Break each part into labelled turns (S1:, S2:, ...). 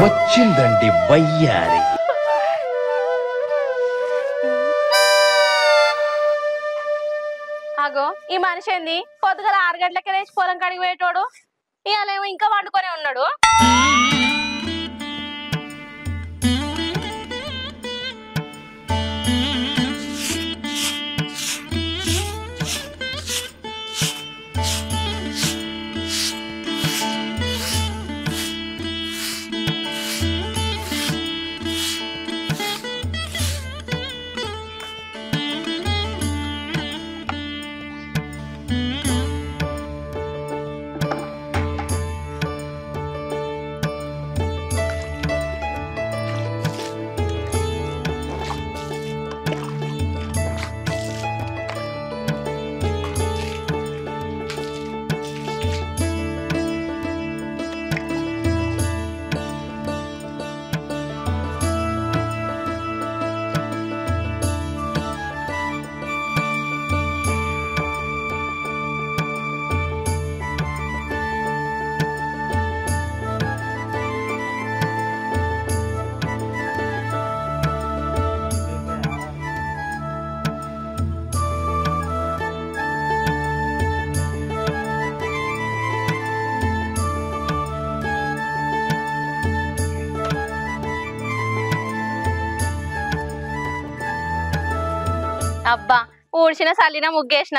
S1: వచ్చిందండి వయ్యారి.
S2: అగో ఈ మనిషి ఏంది పొద్దుగల 6 గంటలకే లేచి పొలం కాడికి పోయేటోడు ఇవాళేమో ఇంకా వండుకొనే ఉన్నాడు. అబ్బా ఊడ్చిన సల్లిన ముగ్గేసిన.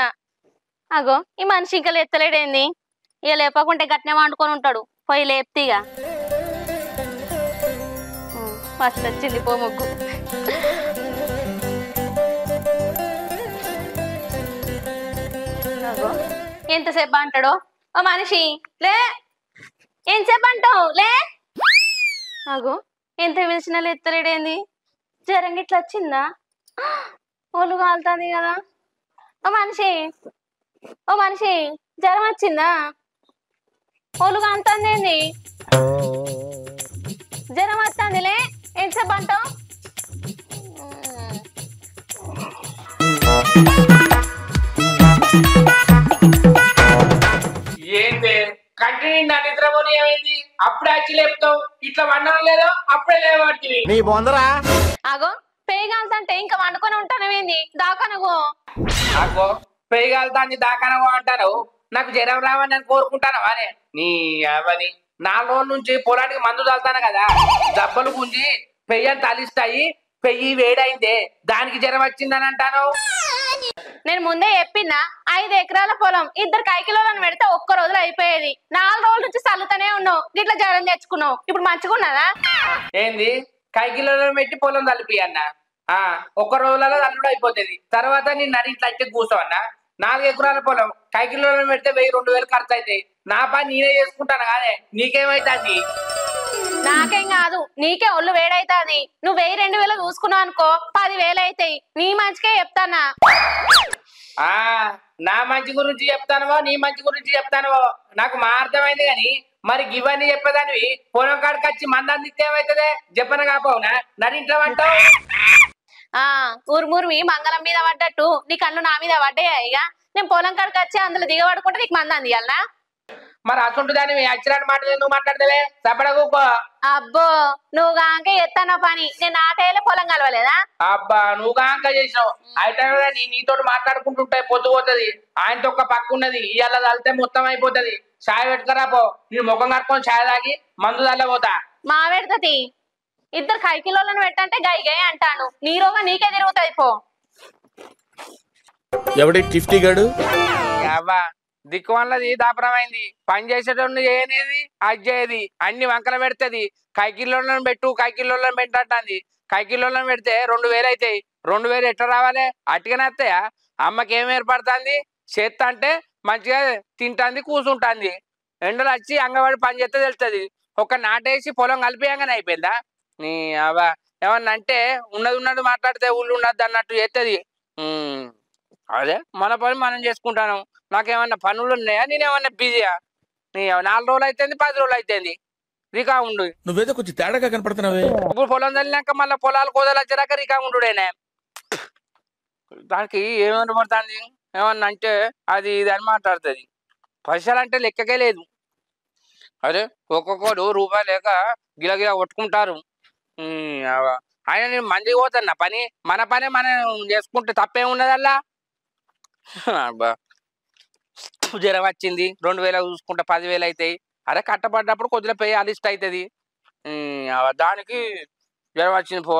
S2: అగో ఈ మనిషి ఇంకా లేత్తలేడేంది? ఇక లేపకుంటే గట్నే వండుకొని ఉంటాడు. పోయి లేపుతీగా. ఫస్ట్ వచ్చింది పో ముగ్గు. అగో ఎంతసేపు అంటాడో ఓ మనిషి లే, ఎంతసేపు అంటావు లే. అగో ఎంత పిలిచినా లేత్తలేడేంది? జ్వరం ఇట్లా వచ్చిందా? ఒళ్ళు కాలుతుంది కదా. ఓ మనిషి, ఓ మనిషి జ్వరం వచ్చిందా? ఒళ్ళు కాలుతుంది ఏంది? జ్వరం వస్తుందిలే, ఎంతసేపు అంటావు?
S3: ఏంటి కంటిన్యూ నా నిద్రపోని ఏమైంది? అప్పుడే వచ్చి లేపుతావు, ఇట్లా వండడం లేదో అప్పుడే లేవట్టివి.
S1: నీ బొందరా
S2: అగో పేగాల్తంటే ఇంకా వండుకొని ఉంటానవేంది? దాకనుగో
S3: అగో పెయ్యగలుగుతాంది దాకానవో అంటాను. నాకు జ్వరం రావని నేను కోరుకుంటాను అనే నీ అవని 4 రోజుల నుంచి పొలానికి మందు చల్లుతాను కదా, దెబ్బలు గుంజి పెయ్యని తలిస్తాయి. పెయ్యి వేడైందే దానికి జ్వరం వచ్చిందని అంటాను.
S2: నేను ముందే చెప్పినా 5 ఎకరాల పొలం 2 కైకిలోలను పెడితే ఒక్క రోజులో అయిపోయేది. 4 రోజుల నుంచి చల్లుతూనే ఉన్నావు, గిట్ల జ్వరం తెచ్చుకున్నావు. ఇప్పుడు మంచిగున్నదా?
S3: ఏంది కైకిలో పెట్టి పొలం తలిపి అన్న? ఒక్క రోజులలో తల్లుడు అయిపోతుంది. తర్వాత నేను నడిట్లా అయితే కూర్చోవన్నా. 4 ఎకరాల పొలం కైకిలో పెడితే 1000-2000 ఖర్చు అవుతాయి. నా పని నేనే చేసుకుంటాను కాదే, నీకేమైతుంది?
S2: నాకేం కాదు, నీకే ఒళ్ళు వేడైతాది. నువ్వు 1000-2000 చూసుకున్నావు అనుకో 10,000 అవుతాయి. నీ మంచికే చెప్తానా.
S3: నా మంచి గురించి చెప్తానవో నీ మంచి గురించి చెప్తానవో నాకు మా అర్థమైంది. కానీ మరి ఇవన్నీ చెప్పేదానివి పొలం కాడికి వచ్చి మంది అందిస్తే ఏమవుతుంది? చెప్పన కాపోవునా నడింట్లో అంటావు?
S2: ఊరుమూరువి మంగళం మీద పడ్డట్టు నీ కళ్ళు నా మీద పడ్డాయా? ఇక నేను పొలం కాడికి వచ్చి అందులో దిగబడుకుంటే నీకు మంది అందియాలనా?
S3: మరి అసంటు దానివి అచ్చిరాని మాటలు నువ్వు మాట్లాడతావే, చెప్పడకూకో.
S2: అబ్బో నువ్వు కాక ఎత్తానో పని, నేను నాటేలే పొలం కలవలేదా?
S3: అబ్బా నువ్వు కాంక చేసినావు. అయితే నీతో మాట్లాడుకుంటుంటే పొద్దు పోతుంది. ఆయనతో ఒక్క పక్క ఉన్నది, ఇవాళ తలితే మొత్తం అయిపోతుంది. చాయ్ పెట్టుకురా పో. నీ ముఖం కట్టుకొని చాయ్ తాగి మందు తల్లబోతా.
S2: మా పెడతది 2 కైకిలోలను పెట్టంటే గై గై అంటాను. నీ రోగం నీకే తిరుగుతుంది పో.
S1: ఎవడి టిఫ్టీ గాడు?
S3: అవ్వా దిక్కు వల్లది దాపరమైంది. పని చేసేటోళ్ళు చేయనేది అది చేయది, అన్ని వంకలు పెడుతుంది. కైకిల్లోలను పెట్టు కైకిల్లోలను పెట్టండి. కైకిల్లోలను పెడితే 2000 అవుతాయి. 2000 ఎట్లా రావాలి? అట్టుగానే వస్తాయా? అమ్మకి ఏం ఏర్పడుతుంది? చేత్తా అంటే మంచిగా తింటుంది, కూర్చుంటుంది. ఎండలు వచ్చి అంగవాడి పని చేస్తే తెలుస్తుంది. ఒక నాటేసి పొలం కలిపియంగానే అయిపోయిందా? నీ అవ్వ ఏమన్నా అంటే ఉన్నది మాట్లాడితే ఊళ్ళు ఉండద్దు అన్నట్టు చేస్తుంది. అదే మన పని మనం చేసుకుంటాను. నాకేమన్నా పనులు ఉన్నాయా? నేనేమన్నా బిజీయా? నీ 4 రోజులు అవుతుంది, 10 రోజులు అవుతుంది. రికా ఉండు.
S1: నువ్వేదో కొంచెం తేడాగా కనపడుతున్నావే.
S3: ఇప్పుడు పొలం చల్లినాక మళ్ళీ పొలాలు కోదలు వచ్చాక రికా ఉండుడేనే. దానికి ఏమన్నా పడుతుంది? ఏమన్నా అంటే అది ఇది అని మాట్లాడుతుంది. పైసలు అంటే లెక్కకే లేదు. అరే ఒక్కొక్కరు రూపాయి లేక గిలగిల కొట్టుకుంటారు. ఆయన నేను మంచిగా పోతున్నా పని మన పనే మనం చేసుకుంటే తప్పే ఉన్నదల్లా. జ్వరం వచ్చింది 2000 చూసుకుంటే 10,000 అవుతాయి. అరే కట్టపడ్డప్పుడు కొద్దిగా పే అలిస్ట్ అవుతుంది. దానికి జ్వరం వచ్చింది పో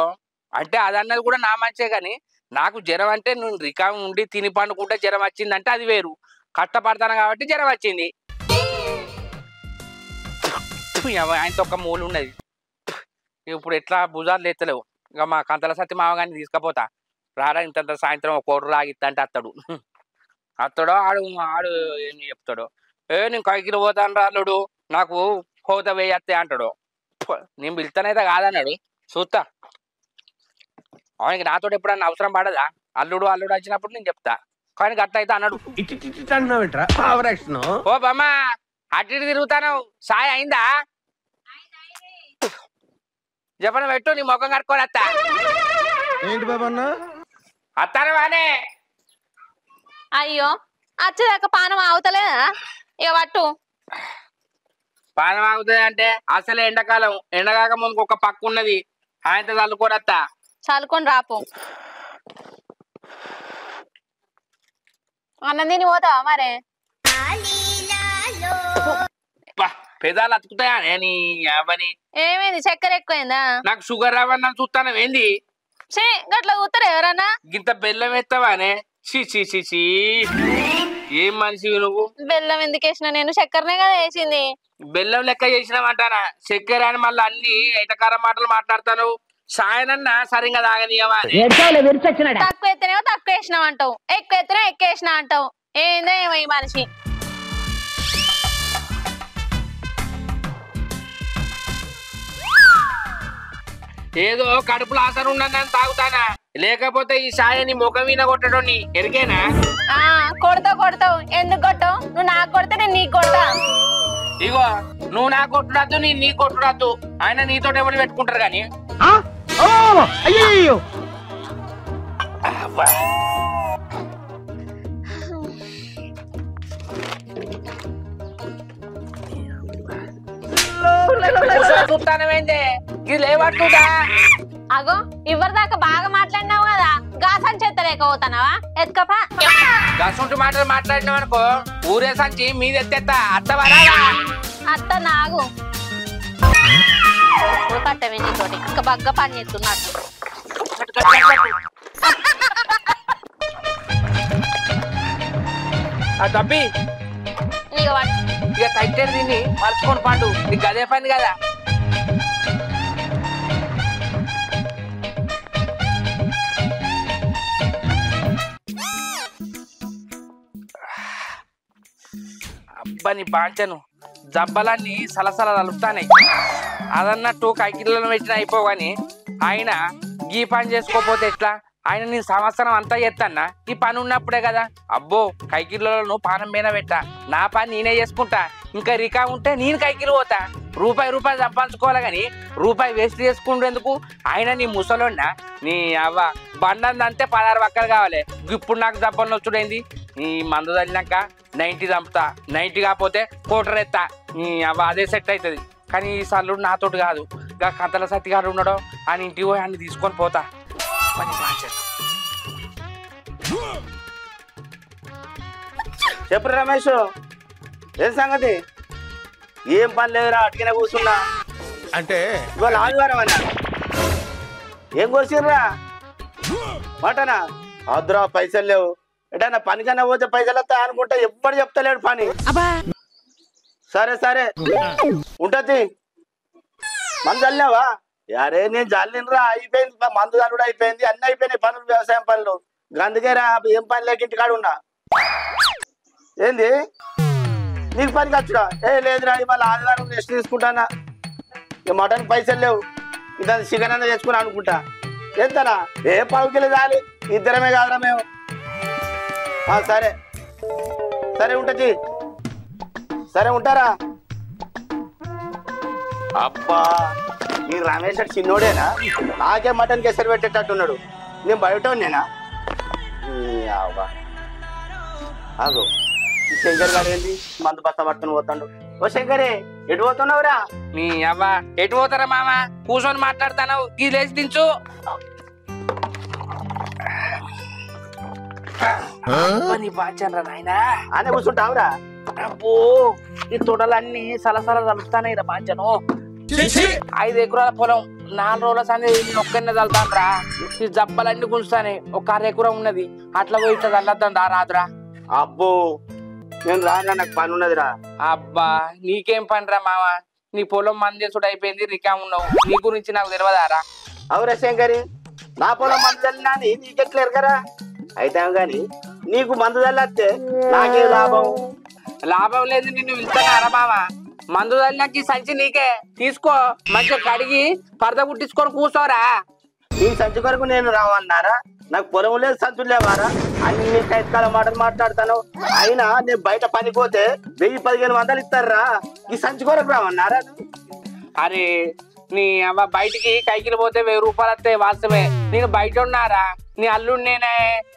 S3: అంటే అదన్నది కూడా నా మంచే. కానీ నాకు జ్వరం అంటే నువ్వు రికామ్ ఉండి తిని పండుకుంటే జ్వరం వచ్చిందంటే అది వేరు. కష్టపడతాను కాబట్టి జ్వరం వచ్చింది. ఆయనతో ఒక మూలు ఉన్నది. ఇప్పుడు ఎట్లా భుజాలు ఎత్తలేవు. ఇక మా కంతల సత్తి మామగారిని తీసుకపోతా. రారా ఇంత సాయంత్రం ఒక కోడు రాగిత్తా అంటే అత్తడో ఆడు ఏం చెప్తాడో. నేను కైకిలు పోతాను రాళ్ళుడు నాకు కోత వేయత్తే అంటాడు. నేను పిలుతానైతే కాదన్నాడు. చూస్తా ఆయనకి నాతో ఎప్పుడన్నా అవసరం పడదా. అల్లుడు వచ్చినప్పుడు నేను చెప్తా. కానీ గట్ట అయితే అన్నాడు. ఓ బామ్మ అటు ఇటు తిరుగుతాను. సాయి అయిందా? చెప్పన పెట్టు నీ ముఖం కట్టుకొని అత్తా.
S1: ఏంటి బాబన్న
S3: అత్తాను బానే.
S2: అయ్యో వచ్చేదాకా పానం ఆగుతలేదా? ఇక పట్టు.
S3: పానం ఆగుతుంది అంటే అసలే ఎండాకాలం. ఎండగాక ముందుకు ఒక పక్క ఉన్నది. ఆయనతో చల్లుకొని అత్తా.
S2: చల్లుకొని రాపు. అన్నం తిని పోతావా మరే?
S3: పెదాలు అతుకుతాయా నీ అవని?
S2: ఏమైంది చక్కెర ఎక్కువైందా?
S3: నాకు షుగర్ అవన్నీ చూస్తాను ఏంది?
S2: గట్లా కూతారు ఎవరన్నా?
S3: ఇంత బెల్లం ఎత్తావానే? చీ ఏం మనిషి నువ్వు?
S2: బెల్లం ఎందుకు వేసిన? నేను చక్కెరనే కదా వేసింది.
S3: బెల్లం లెక్క చేసినామంటానా చక్కెర అని మళ్ళీ అన్ని ఎటకార మాటలు మాట్లాడతాను. సాయనన్నా సరిగా తాగనీయవా?
S2: తక్కువ ఎత్తనేమో తక్కువ వేసినావు అంటావు, ఎక్కువ ఎత్తనే ఎక్కువ వేసినా అంటావు. ఏందో ఏమో ఈ మనిషి.
S3: ఏదో కడుపులో ఆసరు ఉండని తాగుతానా, లేకపోతే ఈ సాయని ముఖం మీద కొట్టడం నీ ఎరికేనా?
S2: కొడతావు. ఎందుకు కొట్టావు? నువ్వు నాకు కొడితే నేను నీకు కొడతా.
S3: ఇగో నువ్వు నాకు కొట్టుడద్దు, నేను నీకు కొట్టుడద్దు. ఆయన నీతో ఎవరు పెట్టుకుంటారు కానీ.
S1: అయ్యో
S3: చూస్తానమేందే ఇది లేవట్టుదా?
S2: అగో ఇవ్వరి దాకా బాగా మాట్లాడినావు కదా, గాసని చెత్తలేకపోతానావా? ఎత్తుకపా.
S3: గసుంటి మాటలు మాట్లాడినావు అనుకో ఊరే సంచి మీద ఎత్తేస్తా. అత్తవరా?
S2: అత్త నాగు కట్టమే నీతోటి ఇంకా బాగా పని చేస్తున్నట్టు.
S3: తప్పి ఇక తగ్గేది తిని మర్చుకొని పండు. నీకు అదే పని కదా. అబ్బా నీ పాంచను జబ్బలన్నీ సలసల నలుపుతానాయి. అదన్నట్టు కైకిళ్ళను పెట్టిన అయిపోగాని ఆయన గీ పని చేసుకోపోతే ఎట్లా? ఆయన నేను సంవత్సరం అంతా చేస్తానా ఈ పని ఉన్నప్పుడే కదా. అబ్బో కైకిళ్ళను పానం మీద పెట్టా, నా పని నేనే చేసుకుంటా. ఇంకా రికా ఉంటే నేను కైకిలు పోతా. రూపాయి సంపాదించుకోవాలి కానీ రూపాయి వేస్ట్ చేసుకుంటేందుకు? ఆయన నీ ముసలోన్నా నీ అవ్వ బండంది అంతే 16 వక్కలు కావాలి. ఇప్పుడు నాకు జబ్బలు నొచ్చుడైంది. నీ మందు తల్లినాక 90 చంపుతా, 90 కాకపోతే కోటర్ ఎత్తా. నీ అవ్వ అదే సెట్ అవుతుంది. కానీ ఈ సల్లుడు నాతోటి కాదు. ఇక కంతల సత్తిగాడు ఉండడం ఆయన ఇంటికి పోయి అన్ని తీసుకొని పోతా.
S4: చెప్పు రమేష్, ఏం సంగతి? ఏం పని లేదురా, అటుకనే కూర్చున్నా.
S1: అంటే
S4: ఇవాళ ఆదివారం అన్న. ఏం కోసిర్రా? మటనా? అద్దురా పైసలు లేవు. ఎటన్నా పనికన్నా పోతే పైసలు వస్తాయి అనుకుంటా, ఎప్పుడు చెప్తలేడు పని. సరే ఉంటది. మందు చల్లినావా? అరే నేను చల్లినరా, అయిపోయింది. మందు చల్లుడు అయిపోయింది, అన్ని అయిపోయినాయి పనులు, వ్యవసాయం పనులు. అందుకే రా ఏం పని లేక ఇంటికాడు ఉన్నా. ఏంది నీకు పని ఖర్చురా? లేదురా ఇవాళ ఆదివారం రెస్ట్ తీసుకుంటానా. ఇక మటన్ పైసలు లేవు, ఇంత చికెన్ అన్న తెచ్చుకున్నా అనుకుంటా. ఎంతనా? 10 కిలో చాలు, ఇద్దరమే కాదురా మేము. సరే ఉంటుంది. సరే ఉంటారా? అబ్బా ఈ రమేష్ చిన్నోడేనా? నాకే మటన్ కేసరి పెట్టేటట్టున్నాడు. నేను బయట నేనా? ఆగో ఈ శంకర్ గారు ఏంటి మందు బస్తా పట్టుకుని పోతాడు. ఓ శంకరి ఎటు పోతున్నావురా?
S3: నీ అవ్వ ఎటు పోతారా మామ? కూర్చొని మాట్లాడతాను ఈ లేచి దించు. నీ బాచనరా నాయనా
S4: అనే కూర్చుంటావురా?
S3: అబ్బో ఈ తొడలన్నీ సలసల చల్లుతానే బాచను. 5 ఎకరాల పొలం 4 రోజుల సంది ఒక్కనే చల్లుతాను రా. ఈ జబ్బలన్నీ గుంజుతానే. ఒక 6 ఎకరం ఉన్నది అట్లా పోయి ఇట్లా చల్లద్దాం రాదురా.
S4: అబ్బో నేను రానా, నాకు పని ఉన్నదిరా.
S3: అబ్బా నీకేం పనిరా మామ? నీ పొలం మందేసుడు అయిపోయింది, రికా ఉన్నావు. నీ గురించి నాకు తెలియదారా?
S4: అవురా శంకరి, నా పొలం మందు చల్లినా నీకెట్లా ఎరగరా? అయితే గాని నీకు మందు చల్లస్తే నాకే లాభం?
S3: లాభం లేదు, నిన్ను వెళ్తానారా మామ? మందు చల్లినాక సంచి నీకే తీసుకో, మంచిగా కడిగి పరద కుట్టించుకొని కూర్చోరా.
S4: ఈ సంచి కొరకు నేను రావన్నారా? నాకు పొలం లేదు, సంచులు లేవారా? అన్ని కైతకాల మాటలు మాట్లాడతాను. అయినా నేను బయట పనికి పోతే 1000-1500 ఇస్తారా? ఈ సంచి కొరకు రావన్నారా?
S3: అరే నీ అమ్మ బయటికి కైకిలు పోతే 1000 రూపాయలు వస్తాయి వాస్తవే. నేను బయట ఉన్నారా? నీ అల్లుడు నేనే,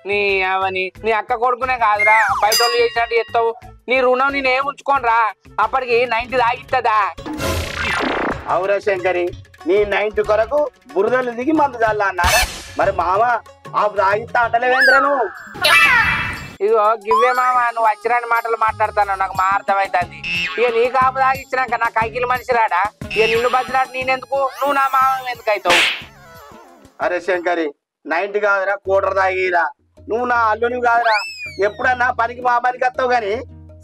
S3: నీ అవని నీ అక్క కొడుకునే కాదురా. బయట వాళ్ళు చేసినట్టు చెప్తావు. నీ రుణం నేనేం ఉంచుకోను రా. అప్పటికి 90 దాగిస్తుందా?
S4: అవురా శంకరి, నీ 90 కొరకు బురదలు దిగి మందు చల్లా అన్నారా? మరి మామ ఆ తాగిస్తా అంటలేవేంద్రా నువ్వు?
S3: ఇగో గివ్వే మామ, నువ్వు వచ్చిరాని మాటలు మాట్లాడతాను, నాకు మా అర్థమైతుంది. ఇక నీ కాపు దాగిచ్చినాక నా కైకిలు మనిషి రాడా? ఇక నిన్ను బతిలాడు నేనెందుకు, నువ్వు నా మామ ఎందుకు అవుతావు?
S4: అరే శంకరి, 90 కాదురా, 1/4 తాగిరా. నువ్వు నా అల్లుని కాదురా. ఎప్పుడన్నా పనికి మా పనికి వస్తావు గాని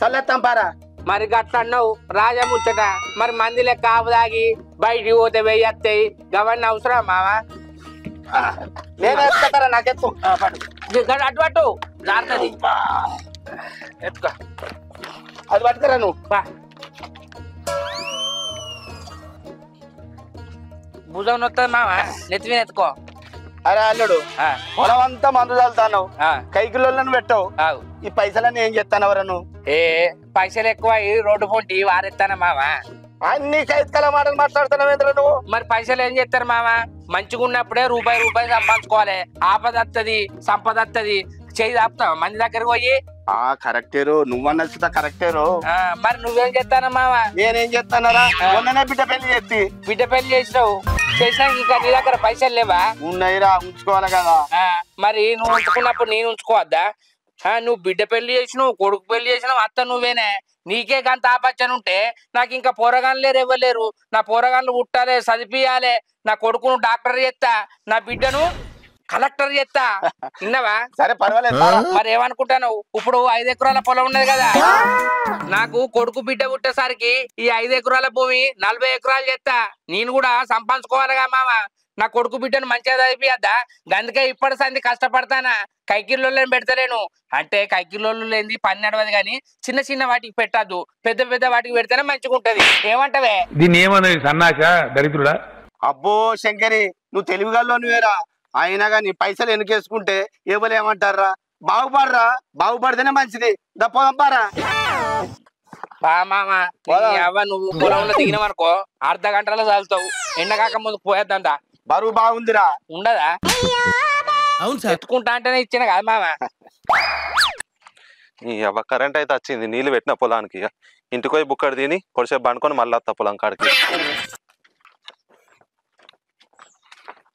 S4: చల్లెత్తాం పారా.
S3: మరి గట్ల అన్నావు రాజా ముచ్చట. మరి మంది లెక్క కాపు దాగి బయటికి పోతే 1000 వస్తాయి. గవన్నీ అవసరం మామ?
S4: నేను ఎత్తుతారా? నాకెత్తు.
S3: అటు అటు జాగ్రత్తది ఎత్తుకో.
S4: అది పట్టుకురా నువ్వు.
S3: భుజం వస్తుంది మామ, నెత్తి మీద ఎత్తుకో.
S4: అరే అల్లుడు, పొలం అంతా మందు చల్లుతాను, కైకిలోళ్ళని పెట్టావు. ఈ పైసలన్నీ ఏం చెప్తానవరా నువ్వు?
S3: ఏ పైసలు ఎక్కువ రోడ్డు పొంటి వారెత్తానా మామ?
S4: అన్ని కైతకాల మాటలు మాట్లాడుతున్నావేంద్రా నువ్వు?
S3: మరి పైసలు ఏం చేస్తారు మామ? మంచిగా ఉన్నప్పుడే రూపాయి సంపాదించుకోవాలి. ఆపద వస్తుంది, సంపద వస్తుంది. చేయి దాపుతావు మంది దగ్గరకు పోయి.
S4: కరెక్టేరు, నువ్వన్నది కరెక్టేరు.
S3: మరి నువ్వేం చేస్తానా మామ?
S4: నేనేం చేస్తానరా? మొన్ననే బిడ్డ పెళ్లి చేసి.
S3: బిడ్డ పెళ్లి చేసినావు, చేసినాక ఇంకా నీ దగ్గర పైసలు లేవా?
S4: ఉన్నాయిరా, ఉంచుకోవాలి కదా.
S3: మరి నువ్వు ఉంచుకున్నప్పుడు నేను ఉంచుకోవద్దా? నువ్వు బిడ్డ పెళ్లి చేసినావు, కొడుకు పెళ్లి చేసినావు, అత్త నువ్వేనే. నీకే గంత ఆపచ్చని ఉంటే నాకు ఇంకా పోరగాన్లు లేరు, ఇవ్వలేరు. నా పోరగాన్లు పుట్టాలి, చదివియాలి. నా కొడుకును డాక్టర్ చేస్తా, నా బిడ్డను కలెక్టర్ చేస్తా. విన్నావా?
S4: సరే పర్వాలేదు.
S3: మరి ఏమనుకుంటాను? ఇప్పుడు 5 ఎకరాల పొలం ఉన్నది కదా, నాకు కొడుకు బిడ్డ పుట్టేసరికి ఈ 5 ఎకరాల భూమి 40 ఎకరాలు చేస్తా. నేను కూడా సంపాదించుకోవాలిగా మామ. నా కొడుకు బిడ్డను మంచిగా చదివియద్దా? అందుకే ఇప్పటి సంది కష్టపడతానా. కైకిల్లోళ్ళని పెడతలేను. అంటే కైకిల్లోళ్ళు లేని పని నడవదు కానీ చిన్న చిన్న వాటికి పెట్టద్దు, పెద్ద పెద్ద వాటికి పెడితేనే మంచిగా ఉంటది. ఏమంటవే?
S1: దీన్ని ఏమన్నది సన్నాస దరిద్రుడా?
S4: అబ్బో శంకరి, నువ్వు తెలివిగాల్లో నువ్వేరా. అయినా గాని పైసలు వెనకేసుకుంటే ఎవరు ఏమంటారా? బాగుపడరా, బాగుపడితేనే మంచిది. దప్పంపారా
S3: మామ. నువ్వు పొలంలో దిగినవనుకో 1/2 గంటలో చదువుతావు. ఎండకాక ముందు పోయేద్దంట.
S4: బరువు బాగుందిరా.
S3: ఉండదా?
S1: అవును సార్,
S3: ఎత్తుకుంటా అంటేనే ఇచ్చిన కదా మామ.
S5: కరెంట్ అయితే వచ్చింది, నీళ్ళు పెట్టిన పొలానికి. ఇంటికి పోయి బుక్కడు తిని పొడిసేపు బండుకొని మళ్ళీ వస్తా పొలం కాడికి.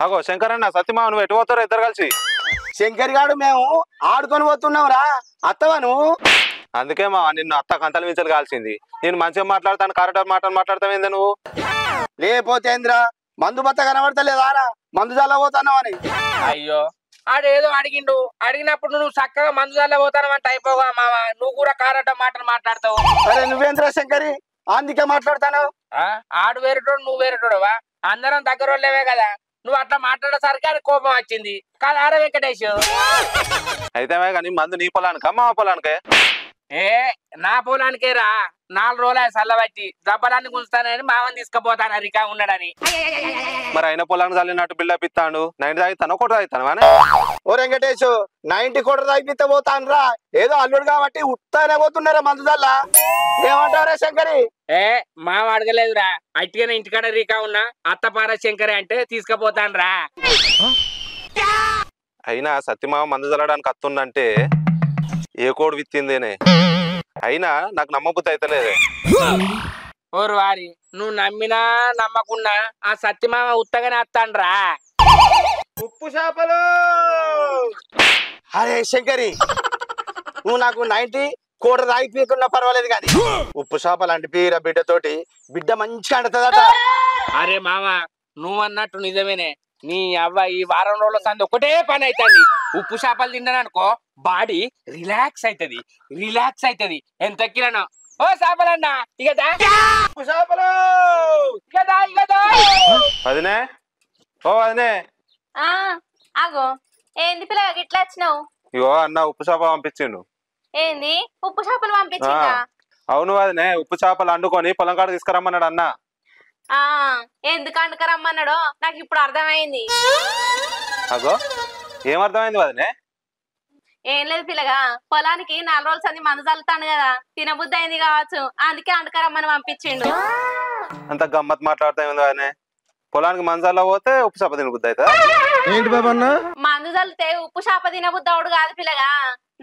S5: అగో శంకరన్న, సత్యమావ నువ్వు ఎటు పోతారో ఇద్దరు కలిసి?
S4: శంకర్ గాడు మేము ఆడుకొని పోతున్నాం రా. అత్తవా నువ్వు?
S5: అందుకే మా నిన్ను అత్త కంతలు మించలు కాల్సింది. నేను మంచిగా మాట్లాడతాను, కరెక్ట్ మాటలు మాట్లాడతావేందా నువ్వు?
S4: లేకపోతే ఏంద్రా, మందు బత్త కనబడతలేదారా? మందు చల్ల పోతున్నావు అని.
S3: అయ్యో ఆడేదో అడిగిండు, అడిగినప్పుడు నువ్వు చక్కగా మందు చల్ల పోతాను అంటే అయిపోగా మామ. నువ్వు కూడా కారట మాటలు మాట్లాడతావు.
S4: అరే నువ్వేంద్రా శంకరి, అందుకే మాట్లాడతాను.
S3: ఆడు వేరేటోడు, నువ్వు వేరేటోడువా? అందరం దగ్గర వాళ్ళేవే కదా. నువ్వు అట్లా మాట్లాడేసరికి అది కోపం వచ్చింది కాదు ఆడ వెంకటేష్.
S5: అయితే కానీ మందు నీ పొలానికా మా పొలానికే?
S3: ఏ నా పొలానికే రా. 4 రోజులు చల్లబట్టి దబ్బలాన్ని గుంజుతానని మామని తీసుకుపోతాను రికా ఉన్నాడని.
S5: మరి అయిన పొలానికి చల్లినట్టు బిల్డప్ ఇస్తాడు. 90 తాగిస్తాను, 1 తాగిస్తాను అని.
S4: ఓ వెంకటేష్, 90 కోట్ల తాగిపిస్తే పోతాను రా. ఏదో అల్లుడు కాబట్టి ఉత్తానే పోతున్నారా మందు చల్ల. ఏమంటారా శంకరి?
S3: ఏ మామ అడగలేదురా. అట్టిగానే ఇంటికాడ రీకా ఉన్నా అత్తపార శంకరి అంటే తీసుకుపోతాను రా.
S5: అయినా సత్యమావ మందు చల్లడానికి వస్తుందంటే ఏ కోడు విత్తిందేనే. అయినా నాకు నమ్మబుద్ధి అయితలేదే.
S3: ఓరు వారి నువ్వు నమ్మినా నమ్మకున్నా ఆ సత్యమామ ఉత్తగానే వస్తాండ్రా.
S4: ఉప్పు చేపలు. అరే శంకరి, నువ్వు నాకు 90 కోట రాయిపోతున్నా పర్వాలేదు కానీ ఉప్పు చేపలు అంటే పీర బిడ్డతోటి బిడ్డ మంచిగా అంటదట.
S3: అరే మామ నువ్వు అన్నట్టు నిజమేనే. నీ అవ్వ ఈ వారం రోజుల సంది ఒకటే పని అవుతుంది. ఉప్పు చేపలు తిన్నాననుకో బాడీ రిలాక్స్ అవుతుంది. ఎంత కిలోనో ఓ చేపలన్నా ఇక
S4: ఉప్పు చేపలు.
S5: వదినే, ఓ వదినే.
S2: ఆగో ఏంది పిల్ల ఇట్లా వచ్చినావు?
S5: ఇగో అన్న ఉప్పు చేప పంపించిండు.
S2: ఏంది ఉప్పు చేపలు పంపించిందా?
S5: అవును వదినే, ఉప్పు చేపలు వండుకొని పొలం కాడ తీసుకురమ్మన్నాడు అన్న.
S2: ఎందుకు అండుకరమ్మన్నాడో నాకు ఇప్పుడు అర్థమైంది.
S5: అగో ఏం అర్థమైంది వదినే?
S2: ఏం లేదు పిల్లగా, పొలానికి 4 రోజుల సంది మందు చల్లుతాను కదా, తినబుద్ధి అయింది కావచ్చు, అందుకే అండుకరమ్మని పంపించిండు.
S5: అంత గమ్మత్ మాట్లాడుతాయింది వదినే. పొలానికి మంజాల్లో పోతే ఉప్పు చేప తినబుద్ధి అవుతా?
S1: ఏంటి బాబా అన్న?
S2: మందు చల్లితే ఉప్పు చేప తినబుద్ధి అవుడు కాదు పిల్లగా,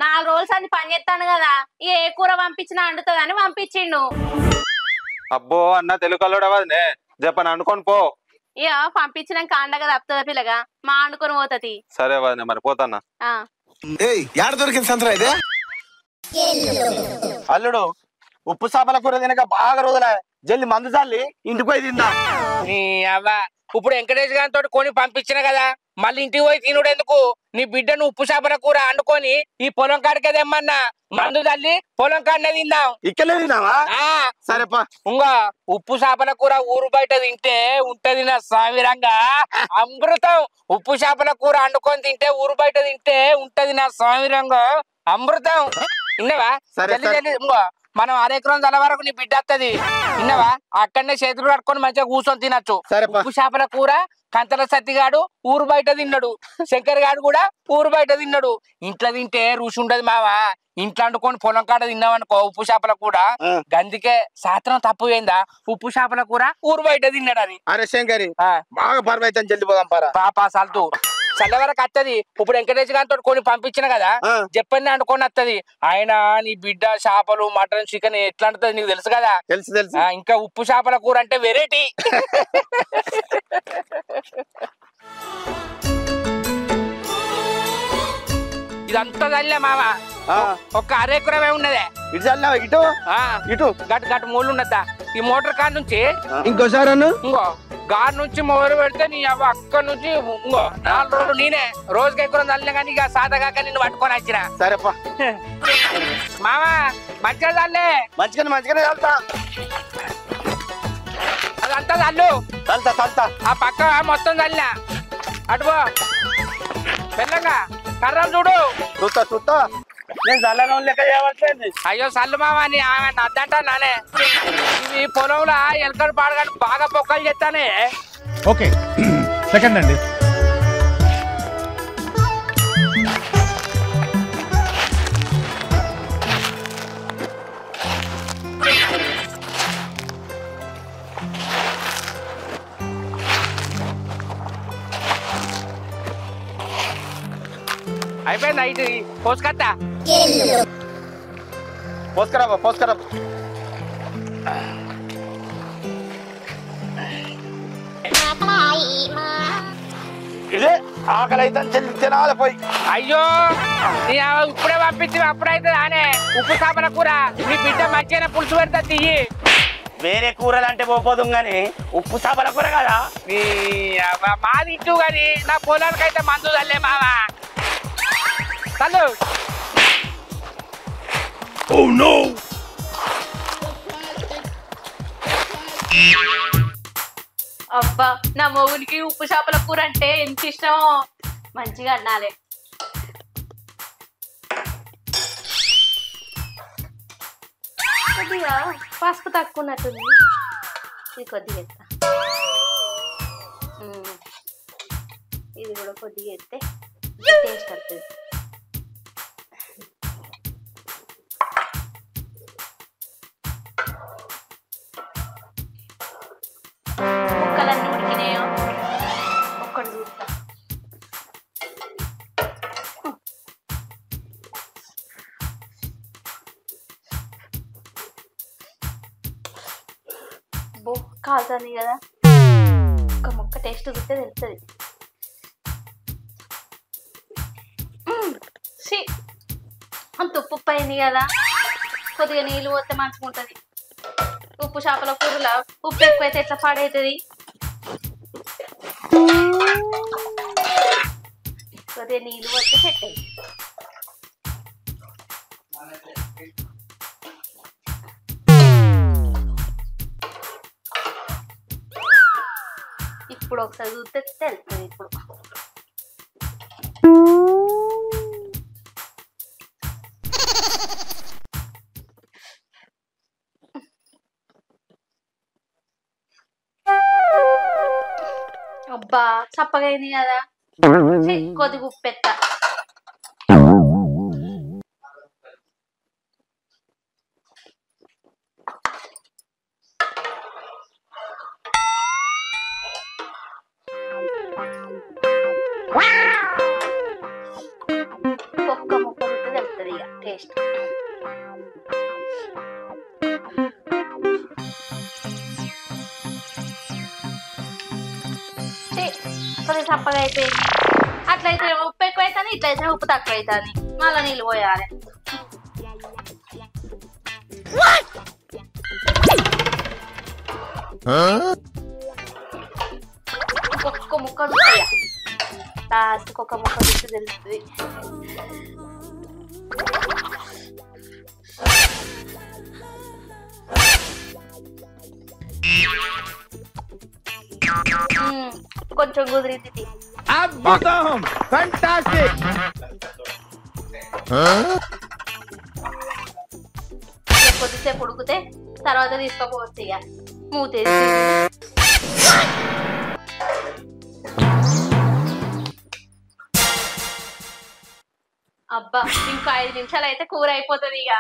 S2: 4 రోజుల సంది పని చేస్తాను కదా, ఏ కూర పంపించినా అండుతుందని పంపించిండు.
S5: అబ్బో అన్న తెలుగులోడా వదినే, చెప్పని అనుకొని పో.
S2: ఇక పంపించినాక అండగా తప్పుతుందా పిల్లగా, మా అండుకొని పోతుంది.
S5: సరే వదినే మరి పోతాన్నా.
S1: దొరికింది సంతరా ఇదే.
S4: అల్లుడు ఉప్పు చేపల కూర తినక బాగా రోజుల జల్లి మందు చల్లి ఇంటికి పోయి తిందా.
S3: నీ అవ్వ ఇప్పుడు వెంకటేష్ గారితో కొని పంపించిన కదా, మళ్ళీ ఇంటికి పోయి తినుడు ఎందుకు? నీ బిడ్డను ఉప్పు చేపల కూర వండుకొని ఈ పొలం కాడికే తెమ్మన్నా, మందు తల్లి పొలం కాడనే తిందాం.
S4: ఇక్కడ తిన్నావా? సరేపా.
S3: ఇంకా ఉప్పు చేపల కూర ఊరు బయట తింటే ఉంటది నా సామిరంగా అమృతం. ఉప్పు చేపల కూర వండుకొని తింటే ఊరు బయట తింటే ఉంటది నా సామిరంగా అమృతం. విన్నావా? ఇంకో మనం 1/2 ఎకరం తల వరకు నీ బిడ్డ వస్తుంది. విన్నావా? అక్కడనే చేతులు కట్టుకొని మంచిగా కూర్చొని తినచ్చు. ఉప్పు చేపల కూర కంతల సత్తిగాడు ఊరు బయట తిన్నాడు, శంకర్ గాడు కూడా ఊరు బయట తిన్నాడు. ఇంట్లో తింటే రుచి ఉండదు మావా. ఇంట్లో వండుకొని పొలం కాడ తిన్నామనుకో ఉప్పు చేపల కూర, గందికే శాస్త్రం తప్పు ఏందా ఉప్పు చేపల కూర ఊరు బయట తిన్నాడు అని.
S4: అరే శంకరి బాగా పర్వైతే జల్ది పోదాం పారా.
S3: పాపా సల్తూ చల్ల వరకు వస్తుంది. ఇప్పుడు వెంకటేష్ గారితో కొని పంపించిన కదా, చెప్పండి అనుకొని వస్తుంది. ఆయన నీ బిడ్డ చేపలు మటన్ చికెన్ ఎట్లా అంటుంది నీకు తెలుసు కదా.
S4: తెలుసు తెలుసు.
S3: ఇంకా ఉప్పు చేపల కూర అంటే వెరైటీ. ఇదంతా చల్లే మామ, ఒక్క 1/2 ఎకరమే ఉన్నదే.
S4: ఇటు చల్లావా? ఇటు ఇటు
S3: గట్ గట్ మూలు ఉన్నదా ఈ మోటార్ కార్ నుంచి.
S1: ఇంకోసారి
S3: ఇంకో గార్ నుంచి మొదలు పెడితే నీ అవ్వ అక్కడ నుంచి ఇంకో 4 రోజులు నేనే రోజుకి ఎక్కువ చల్లే కానీ ఇక సాదగాక నిన్ను పట్టుకొని వచ్చిన.
S4: సరేపా
S3: మామ మంచిగా చల్లే.
S4: మంచిగానే చల్తా.
S3: అదంతా చల్లు.
S4: చల్తా.
S3: ఆ పక్క మొత్తం చల్లినా అటుపో పెళ్ళంగా కర్రలు చూడు.
S4: చూస్తా నేను చల్లని లెక్క చేయవలసింది.
S3: అయ్యో చల్లు మామ అని ఆమె అద్దంటా నానే. ఇవి పొలంలో ఎలకలు పాడగానే బాగా పొక్కలు చేస్తానే.
S1: ఓకే సెకండ్ అండి.
S3: అయిపోయింది. ఇది పోసుకత్తా
S4: పోసుకరా. ఇదే ఆకలి అయితే తినాలి పోయి.
S3: అయ్యో ఇప్పుడే పంపించి అప్పుడైతే ఆనే ఉప్పు చేపల కూర. నీ బిడ్డ మంచిగా పులుసు పెడతా తియ్యి.
S4: వేరే కూరలు అంటే పోపోదు గాని ఉప్పు చేపల కూర కదా.
S3: మాది ఇటు గాని నా పొలానికి అయితే మందు చల్లే మావా. చల్లు.
S2: అబ్బా నా మొగునికి ఉప్పు చేపల కూర అంటే ఎంత ఇష్టమో, మంచిగా అన్నాలే. కొద్దిగా పసుపు తక్కువ ఉన్నట్టుంది, ఇది కొద్దిగా ఎత్తా. ఇది కూడా కొద్దిగా ఎత్తే టేస్ట్ వస్తుంది. ముక్కలన్నీ ఉడికినాయో ఒక్కటి చూస్తా. కాలుతుంది కదా ఒక ముక్క టేస్ట్ చూస్తే తెలుస్తుంది. అంత ఉప్పు అయింది కదా, కొద్దిగా నీళ్ళు పోతే మంచిగా ఉంటుంది. ఉప్పు చేపల కూరలో ఉప్పు ఎక్కువైతే ఎట్లా పాడవుతుంది. కొద్దిగా నీళ్ళు పోతే సెట్ అయ్యి. ఇప్పుడు ఒకసారి చూస్తే తెలుస్తుంది. ఇప్పుడు అబ్బా చప్పగా అయింది కదా, కొద్దిగా ఉప్పు ఎత్తా. ఒక్క ముక్క ఉంటే తెలుస్తుంది ఇక టేస్ట్. కొద్దిగా చప్పగా అయిపోయింది. అట్లయితే ఉప్పు ఎక్కువ అవుతుంది, ఇట్లయితే ఉప్పు తక్కువ అవుతుంది. మళ్ళీ నీళ్ళు పోయాలి. ఒక్క ముక్క రుచిగా లాస్ట్ ఒక్క ముక్క రుచి తెలుస్తుంది. కొంచెం కుదిరింది.
S1: అద్భుతం, ఫెంటాస్టిక్.
S2: కొద్దిసేపు ఉడికితే తర్వాత తీసుకోపోవచ్చు ఇక మూతేసి. అబ్బా ఇంకా 5 నిమిషాలు అయితే కూర అయిపోతుంది. ఇక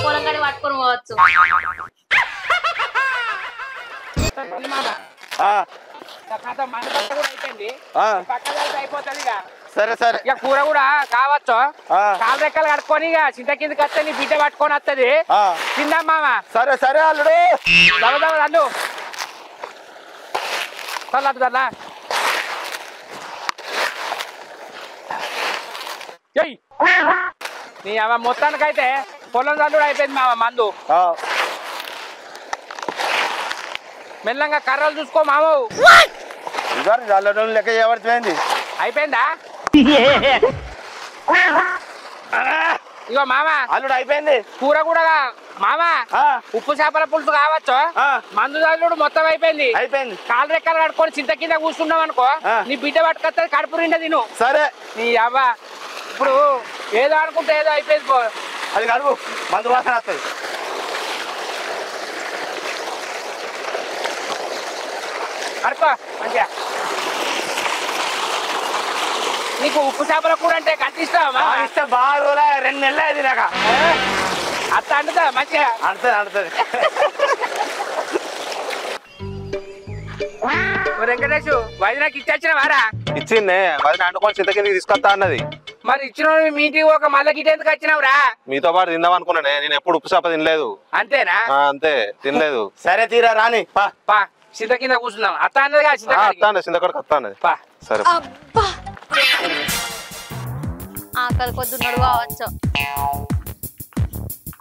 S2: పొలం కాడి పట్టుకొని పోవచ్చు.
S3: అయిపోతుంది ఇక.
S4: సరే సరే
S3: ఇక కూర కూడా కావచ్చు. కాలు రెక్కలు కడుక్కొని ఇక చింత కిందకి వస్తే నీ బిడ్డ పట్టుకొని వస్తుంది. తిందాం మామ.
S4: సరే సరే అల్లుడు.
S3: అల్లు చల్లట్లా నీ అమ్మ మొత్తానికైతే పొలం చల్లుడు అయిపోయింది మామ. మందు మెల్లంగా కర్రలు చూసుకో మామ.
S4: చల్లడం లెక్క ఎవరిపోయింది
S3: అయిపోయిందా ఇగో మామ.
S4: అల్లుడు అయిపోయింది.
S3: కూర కూడా మామ ఉప్పు చేపల పులుసు కావచ్చు. మందు చల్లుడు మొత్తం అయిపోయింది.
S4: అయిపోయింది.
S3: కాలు రెక్కలు కడుక్కొని చింత కింద కూర్చున్నాం అనుకో, నీ బిడ్డ పట్టుకొస్తుంది కడుపు నిండా తిను.
S4: సరే
S3: నీ అవ్వ ఇప్పుడు ఏదో అనుకుంటే ఏదో అయిపోయింది పో.
S4: అది కడుగు, మందు వాసన వస్తుంది.
S3: కడుకో మంచిగా. నీకు ఉప్పు చేపల కూర అంటే కంటి ఇష్టమా?
S4: ఇష్టం బాగా రోజులు 2 నెలలు అయింది నాకు.
S3: అత్త అంటుదా మంచిగా?
S4: అంటది అంటది.
S3: వెంకటేష్ వదినకి ఇచ్చిన వారా?
S5: ఇచ్చిందే, వదిన అండుకొని చింత కిందకి తీసుకొస్తా అన్నది.
S3: మరి ఇచ్చిన మీ ఇంటికి ఒక మళ్ళీ గిట్ ఎందుకు వచ్చినావురా?
S5: మీతో పాటు తిందాం అనుకున్నానే. నేను ఎప్పుడు ఉప్పు చేప తినలేదు.
S3: అంతేనా?
S5: అంతే, తినలేదు.
S4: సరే తీరా రాని
S3: పా చింత కింద కూర్చున్నాం. అత్త అన్నదిగా
S5: చింతకడకు వస్తా అన్నది.
S3: పా.
S5: సరే
S2: ఆకలి పొద్దున్నాడు కావచ్చు.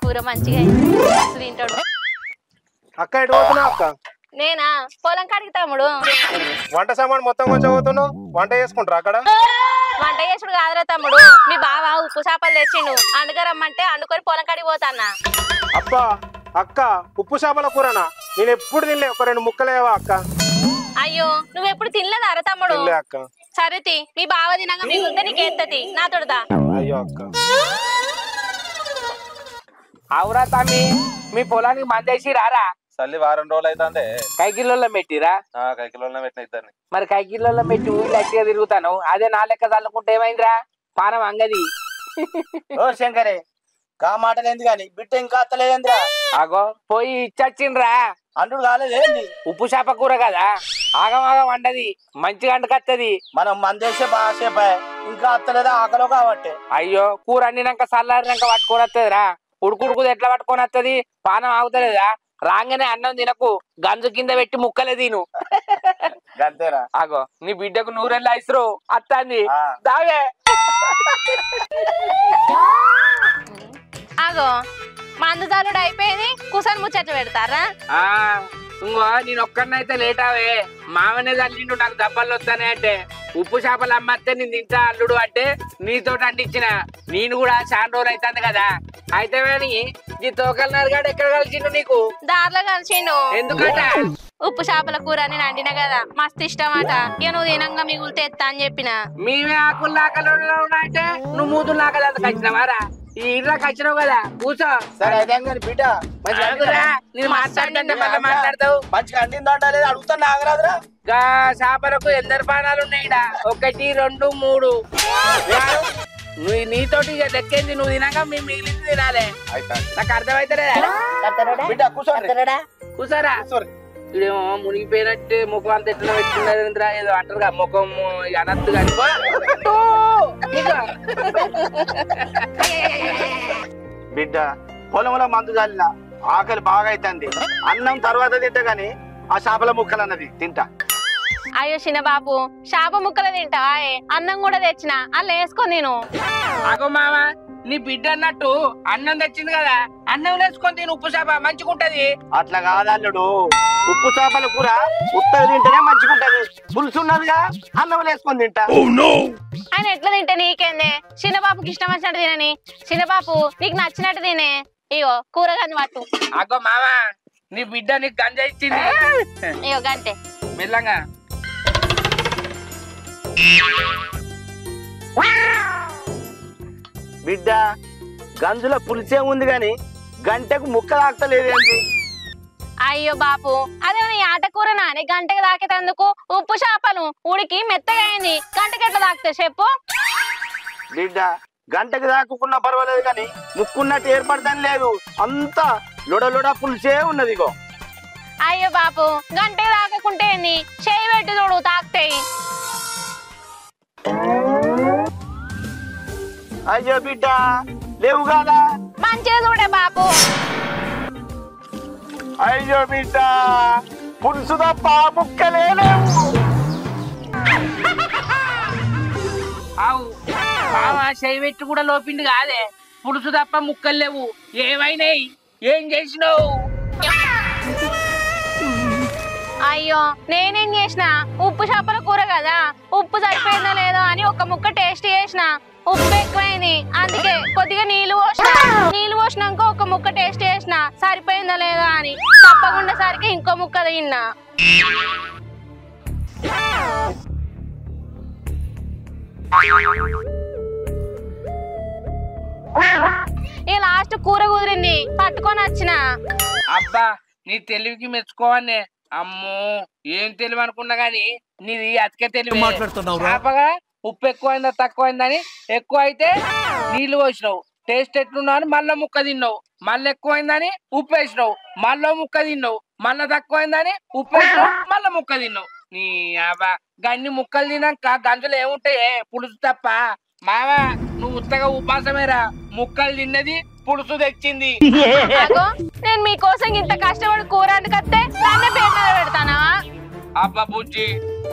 S2: కూర మంచిగా తింటాడు.
S1: అక్క ఎటు పోతున్నావు అక్క?
S2: నేనా పొలం కాడికి తమ్ముడు.
S1: వంట సామాన్ మొత్తం కొంచెం పోతున్నావు. వంట చేసుకుంటారా అక్కడ?
S2: వంట చేసుడు కాదురా తమ్ముడు, మీ బావ ఉప్పు చేపలు తెచ్చిండు. అండుగా రమ్మంటే అండుకొని పొలం కాడికి పోతాన్నా.
S1: అబ్బా అక్క, ఉప్పు చేపల కూరనా? నేను ఎప్పుడు తినలే. ఒక 2 ముక్కలేవా అక్క?
S2: అయ్యో నువ్వెప్పుడు తినలేదా అర తమ్ముడు?
S1: అక్క
S2: సరేతి, మీ బావ తినగా మిగులుతే నీకేత్తది, నా తొడదా.
S1: అయ్యో అక్క.
S3: అవురా తమ్మి, మీ పొలానికి మందేసి రారా?
S5: చల్లి వారం రోజులు అవుతుంది.
S3: కైకిల్లో పెట్టిరా?
S5: కైకిలో పెట్టిన ఇద్దరిని.
S3: మరి కైకిల్లో పెట్టి ఊళ్ళో అట్టిగా తిరుగుతాను. అదే నా లెక్క చల్లుకుంటే ఏమైందిరా? పానం అంగది.
S4: ఓ శంకరే, కా మాటలు ఏంది కానీ బిడ్డ ఇంకా అత్తలేదేంద్రా?
S3: ఆగో పోయి ఇచ్చొచ్చిండ్రా.
S4: అంటుడు కాలేదేంది?
S3: ఉప్పు చేప కూర కదా, ఆగమాగం వండది, మంచిగా అండుకత్తది.
S4: మనం మందేసే బాగా సేపే, ఇంకా అత్తలేదా ఆకలో కాబట్టి.
S3: అయ్యో కూర అండినాక చల్లారినాక పట్టుకొని వస్తుందిరా. ఉడుకుడుకుది ఎట్లా పట్టుకొని వస్తుంది? పానం ఆగుతలేదా? రాగానే అన్నం తినకు గంజు కింద పెట్టి ముక్కలే తిను.
S4: అంతేరా?
S3: ఆగో నీ బిడ్డకు నూరెళ్ళ ఇసురు అత్తాంది దాగే.
S2: ఆగో మందు జాలుడు అయిపోయింది, కుసని ముచ్చట్లు పెడతారా?
S3: ఇంకో నేను ఒక్కడినైతే లేట్ అవే, మామనే తల్లిండు నాకు దెబ్బలు వస్తానే అంటే ఉప్పు చేపలు అమ్మస్తే నేను తింటా అల్లుడు అంటే నీతో అంటించిన. నేను కూడా చాలా రోజులు అవుతుంది కదా. అయితే కానీ ఈ తోకలన్నారు గాడు ఎక్కడ కలిసిండు నీకు?
S2: దారిలో కలిసిండు.
S3: ఎందుకంట?
S2: ఉప్పు చేపల కూర నేను వండిన కదా, మస్తు ఇష్టమాట. ఇక నువ్వు తినంగా మిగులుతే ఎత్తా అని చెప్పిన.
S3: మేమే ఆకులు లాకలు అంటే నువ్వు మూతులు లాకలు అంత వచ్చినవారా? ఈ ఇంట్లోకి వచ్చినావు కదా, కూర్చో.
S4: సరే అయితే కానీ బిడ్డ
S3: నేను మాట్లాడుతుంటే మళ్ళీ మాట్లాడతావు.
S4: మంచిగా అందిందంటా లేదా అడుగుతాను నాగరాదురా.
S3: చేపలకు ఎందరు పానాలు ఉన్నాయి? 1 2 3. నీతోటి లెక్కేంది, నువ్వు తినగా మేము మిగిలింది తినాలి. నాకు అర్థమైతే
S4: బిడ్డ కూర్చోండి.
S3: కూర్చోరా. ఇదేమో మునిగిపోయినట్టు ముఖం అంత ఎట్లా పెట్టుకున్నది, ఏదో అంటారుగా ముఖం అనద్దు కానీ.
S4: బిడ్డ పొలంలో మందు చల్లిన ఆకలి బాగా అవుతుంది. అన్నం తర్వాత తింటా గాని ఆ చేపల ముక్కలు అన్నది తింటా.
S2: అయ్యో చిన్నబాబు, చేప ముక్కలు తింటావా? అన్నం కూడా తెచ్చిన, అల్ల వేసుకో. నేను
S3: అగో మామ, నీ బిడ్డ అన్నట్టు అన్నం తెచ్చింది కదా, అన్నం వేసుకొని తిను. ఉప్పు చేప మంచిగుంటది.
S4: అట్లా కాదల్లుడు, ఉప్పు చేపల కూర ఉత్తది తింటేనే మంచిగుంటది. పులుసు ఉన్నదిగా, అన్నం వేసుకొని తింటా.
S2: ఆయన ఎట్లా తింటే నీకేందే? చిన్నబాబుకి ఇష్టం వచ్చినట్టు తినని. చిన్నబాబు నీకు నచ్చినట్టు తినే. ఇగో కూరగాయలు పట్టు.
S3: అగో మామ, నీ బిడ్డ నీకు గంజ ఇచ్చింది.
S2: ఇగో గంటే
S3: మెల్లంగా.
S4: బిడ్డ గంజుల పులిసే ఉంది గాని గంటకు ముక్క తాకుతలేదేంటి?
S2: అయ్యో బాపు, అదేమన్నా ఆట కూర నాని గంటకి తాకేటందుకు? ఉప్పు చేపలు ఉడికి మెత్తగా అయింది, గంటకి ఎట్లా తాకుతాయి చెప్పు?
S4: బిడ్డ గంటకి తాకుకున్నా పర్వాలేదు కానీ ముక్కున్నట్టు ఏర్పడతాని లేదు, అంతా లొడలొడ పులిసే ఉన్నది. ఇగో
S2: అయ్యో బాపు, గంటకి తాకకుంటే చేయి పెట్టి చూడు, తాకుతాయి.
S4: అయ్యో బిడ్డ లేవు కదా.
S2: మంచిగా చూడే బాపు.
S4: అయ్యో బిడ్డ పులుసు తప్ప ముక్కలే లేవు.
S3: ఆవు మామ, చేయి పెట్టి కూడా లోపిండి కాదే, పులుసు తప్ప ముక్కలు లేవు. ఏమైనాయి? ఏం చేసినావు?
S2: అయ్యో నేనేం చేసిన? ఉప్పు చేపల కూర కదా, ఉప్పు సరిపోయిందో లేదో అని ఒక ముక్క టేస్ట్ చేసిన. ఉప్పు ఎక్కువైంది, అందుకే కొద్దిగా నీళ్లు పోసిన. నీళ్లు పోసినాక ఒక ముక్క టేస్ట్ చేసిన, సరిపోయిందో లేదో అని. తప్పకుండా సరికి ఇంకో ముక్క తిన్నా. ఈ లాస్ట్ కూర కుదిరింది, పట్టుకొని వచ్చిన.
S3: అబ్బా, నీ తెలివికి మెచ్చుకోవన్నే. అమ్మో, ఏం తెలివి అనుకున్నా గాని నీది అతికే తెలివి. చేపగా ఉప్పు ఎక్కువైందా తక్కువైందని, ఎక్కువ అయితే నీళ్లు పోసినావు, టేస్ట్ ఎట్లున్నా అని మళ్ళా ముక్క తిన్నావు. మళ్ళీ ఎక్కువైందని ఉప్పు వేసినావు, మళ్ళీ ముక్క తిన్నావు. మళ్ళా తక్కువైందని ఉప్పు వేసినావు, మళ్ళా ముక్క తిన్నావు. నీ అబ్బా, గన్ని ముక్కలు తిన్నాక గంజులు ఏముంటాయే? పులుసు తప్ప. మామ, నువ్వు ఉత్తగా ఉపాసమేరా, ముక్కలు తిన్నది పులుసు తెచ్చింది.
S2: నేను మీకోసం ఇంత కష్టపడి కూర వండుకొస్తే దాన్నే పేరు పెడతానా?
S3: అబ్బా బుజ్జి,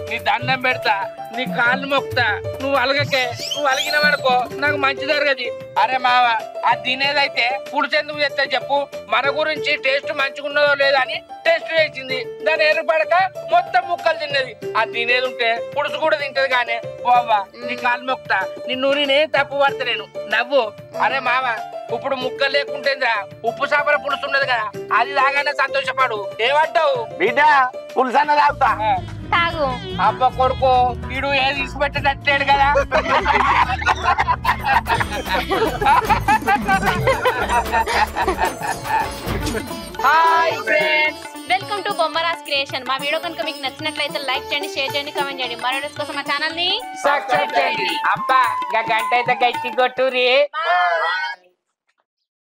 S3: నీ దండం పెడతా, నీ కాళ్ళు మొక్తా, నువ్వు అలగకే. నువ్వు అలిగినవనుకో నాకు మంచి జరగది. అరే మావ, అది తినేదైతే పులుసు ఎందుకు తెస్తా చెప్పు? మన గురించి టేస్ట్ మంచిగా ఉన్నదో లేదో అని టేస్ట్ చేసింది, దాని ఏర్పడక మొత్తం ముక్కలు తిన్నది. అది తినేది ఉంటే పులుసు కూడా తింటది. కానీ పోవా, నీ కాళ్ళు మొక్తా, నిన్ను నేనేం తప్పు పడతా నేను. నవ్వు. అరే మావ, ఇప్పుడు ముక్కలు లేకుంటేంద్రా ఉప్పు చేపల పులుసు ఉన్నది కదా, అది తాగానే సంతోషపడు. ఏమంటావు?
S4: బిడ్డ పులుసు అన్న తాగుతా.
S2: తాగు.
S3: అబ్బా కొడుకు, వీడు ఏది ఇసిపెట్టేటట్లేడు కదా. Hi friends,
S2: welcome to Bommaraj creation. మా వీడియో కనుక మీకు నచ్చినట్లయితే లైక్ చేయండి, షేర్ చేయండి, కామెంట్ చేయండి. మరో వీడియోస్ కోసం మా ఛానల్ ని
S3: సబ్స్క్రైబ్ చేయండి. అబ్బా, గంట అయితే గట్టి కొట్టురి.